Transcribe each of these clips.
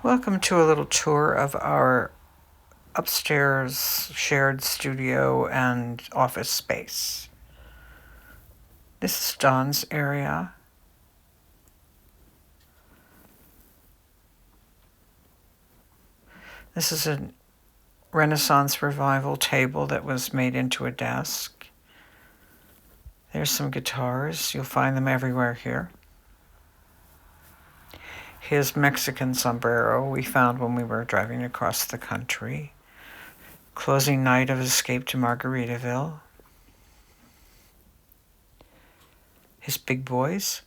Welcome to a little tour of our upstairs shared studio and office space. This is Dawn's area. This is a Renaissance revival table that was made into a desk. There's some guitars. You'll find them everywhere here. His Mexican sombrero we found when we were driving across the country. Closing night of Escape to Margaritaville. His big boys.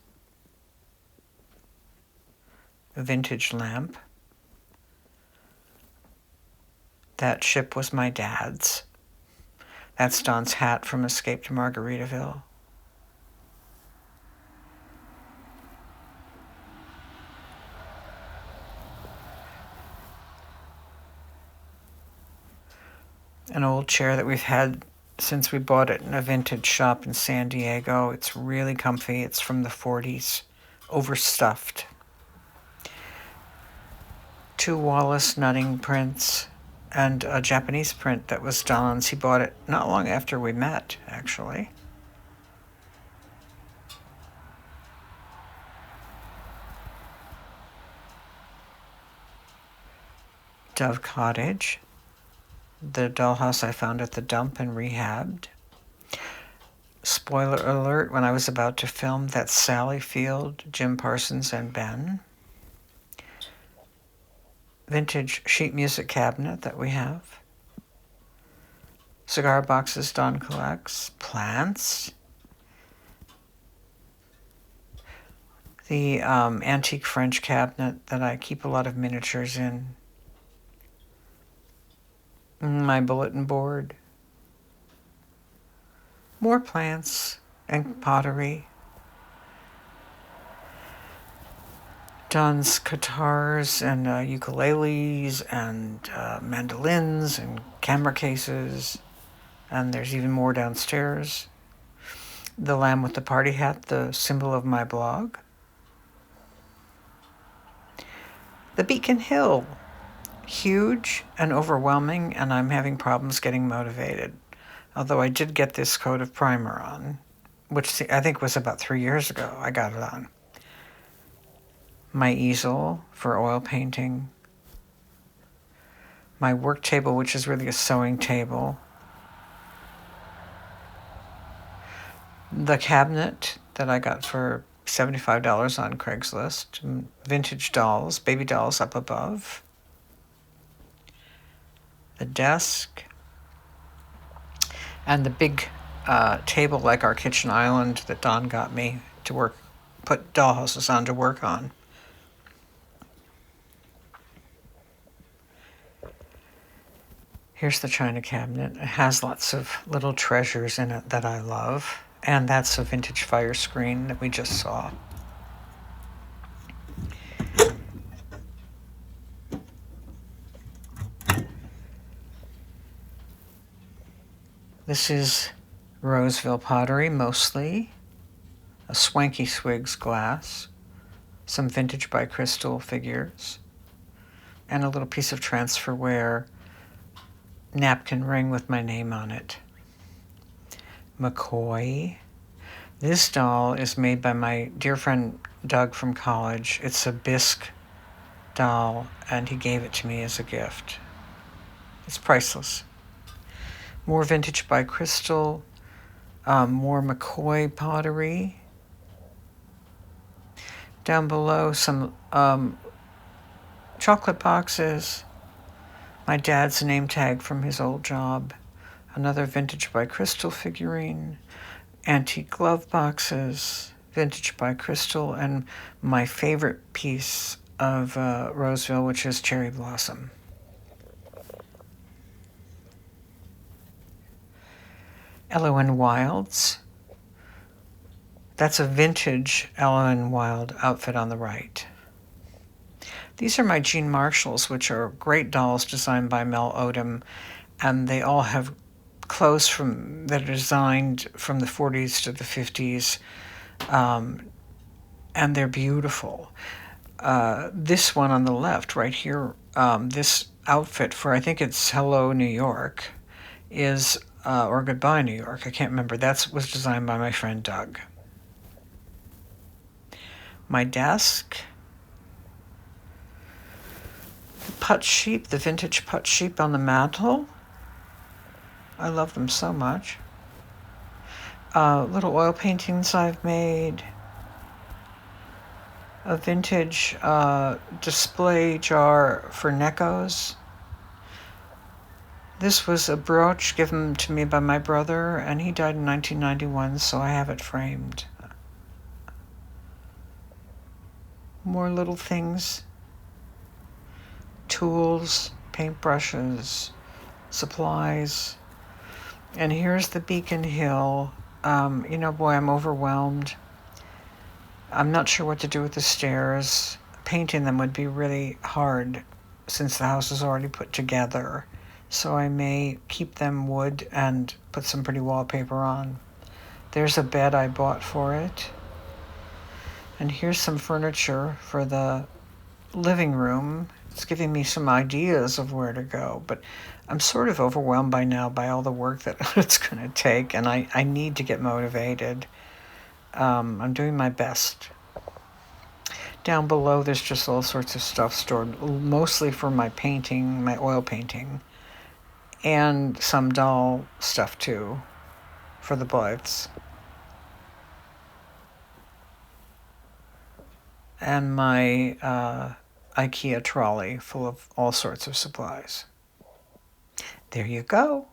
A vintage lamp. That ship was my dad's. That's Don's hat from Escape to Margaritaville. An old chair that we've had since we bought it in a vintage shop in San Diego. It's really comfy. It's from the 40s, overstuffed. 2 Wallace Nutting prints and a Japanese print that was Don's. He bought it not long after we met, actually. Dove Cottage. The dollhouse I found at the dump and rehabbed. Spoiler alert, when I was about to film, that's Sally Field, Jim Parsons, and Ben. Vintage sheet music cabinet that we have. Cigar boxes Don collects. Plants. The antique French cabinet that I keep a lot of miniatures in. My bulletin board. More plants and pottery. Don's guitars and ukuleles and mandolins and camera cases. And there's even more downstairs. The lamb with the party hat, the symbol of my blog. The Beacon Hill. Huge and overwhelming, and I'm having problems getting motivated. Although I did get this coat of primer on, which I think was about 3 years ago I got it on. My easel for oil painting. My work table, which is really a sewing table. The cabinet that I got for $75 on Craigslist. Vintage dolls, baby dolls up above. The desk. And the big table like our kitchen island that Don got me to put dollhouses on to work on. Here's the china cabinet. It has lots of little treasures in it that I love. And that's a vintage fire screen that we just saw. This is Roseville pottery, mostly. A swanky Swigs glass. Some vintage by Crystal figures. And a little piece of transferware napkin ring with my name on it. McCoy. This doll is made by my dear friend Doug from college. It's a bisque doll, and he gave it to me as a gift. It's priceless. More vintage by Crystal. More McCoy pottery. Down below, some chocolate boxes. My dad's name tag from his old job. Another vintage by Crystal figurine. Antique glove boxes. Vintage by Crystal. And my favorite piece of Roseville, which is Cherry Blossom. Ellen Wilde's. That's a vintage Ellen Wilde outfit on the right. These are my Jean Marshalls, which are great dolls designed by Mel Odom, and they all have clothes that are designed from the 40s to the 50s, and they're beautiful. This one on the left, right here, this outfit for, I think it's Hello New York, is, or Goodbye New York, I can't remember. That was designed by my friend Doug. My desk, putt sheep, the vintage putt sheep on the mantle. I love them so much. Little oil paintings I've made. A vintage display jar for Neckos. This was a brooch given to me by my brother, and he died in 1991, so I have it framed. More little things. Tools, paintbrushes, supplies. And here's the Beacon Hill. Boy, I'm overwhelmed. I'm not sure what to do with the stairs. Painting them would be really hard since the house is already put together. So I may keep them wood and put some pretty wallpaper on. There's a bed I bought for it. And here's some furniture for the living room. It's giving me some ideas of where to go, but I'm sort of overwhelmed by now by all the work that it's going to take, and I need to get motivated. I'm doing my best. Down below, there's just all sorts of stuff stored, mostly for my painting, my oil painting, and some doll stuff too, for the boys. And my IKEA trolley full of all sorts of supplies. There you go.